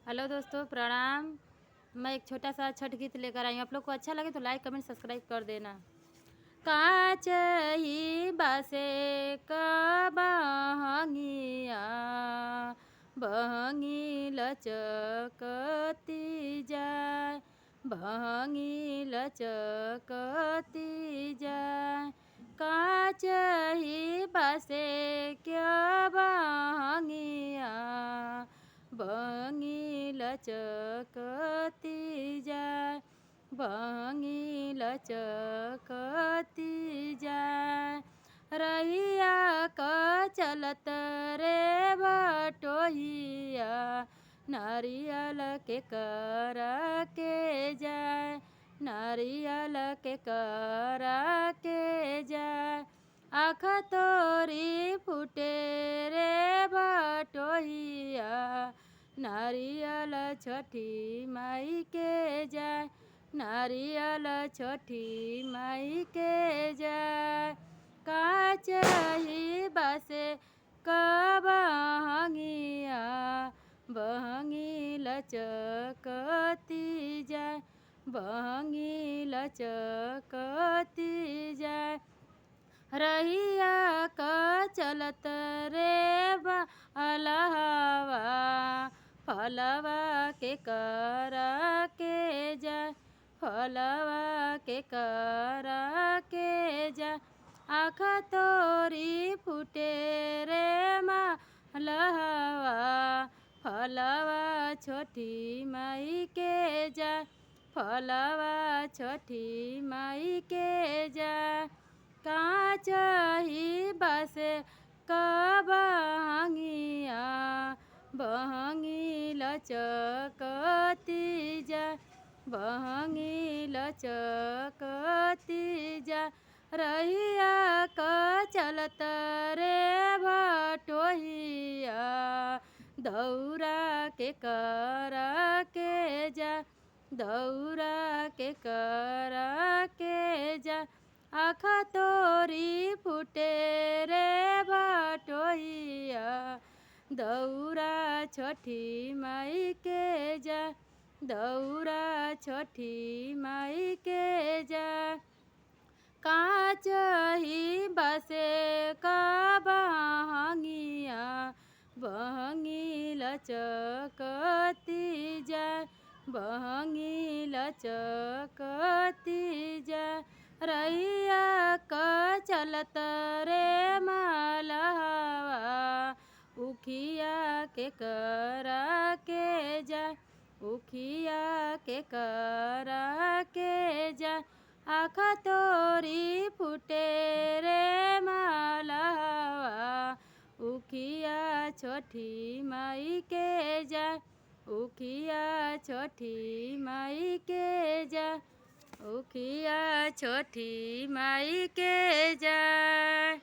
Hello दोस्तों, प्रणाम। मैं एक छोटा सा छठ गीत लेकर आई हूँ। आप लोग को अच्छा लगे तो लाइक कमेंट सब्सक्राइब कर देना। कांच ही बासे क बहंगिया, बहंगी लचकती जाय, बहंगी लचकती जाय। कांच ही बासे क्या बहंगिया, बहंगी लचकती जाय, बहंगी लचकती जाय। रहिया क चलत रे बटोहिया, नारियल के कर के जाय, नारियल के कर के जाय। आँख तोरी फूटे रे बटोहिया, नारियल छठी माई के जाय, नारियल छठी माई के जाय। कांच ही बासे क बहंगिया, बहंगी लचकती जाय, बहंगी लचकती जाय। रहिया क चलत रे अलहवा, फलवा के कर के जाय, फलवा के कर के जाय। आँख तोरी फूटे रे मलहवा, फलवा छोटी माई के जाय, फलवा छोटी माई के जाय। कांच ही बासे क बहंगिया, बहंगी लचकती जाय, बहंगी लचकती जाय। रहिया क चलत रे बटोहिया, दौरा के कर के जाय, दौरा के कर के जाय। आँख तोरी फूटे रे बटोहिया, दौरा छठी माई के जाय, दौरा छठी माई के जाय। कांच ही बासे क बहंगिया, बहंगी लचकती जाय, बहंगी लचकती जाय। रहिया क चलत रे मलहवा, उखिया के कर के जाय, उखिया के कर के जाय। आँख तोरी फूटे रे मलहवा, उखिया छोटी माई के जाय, उखिया छोटी माई के जाय, उखिया छोटी माई के जाय।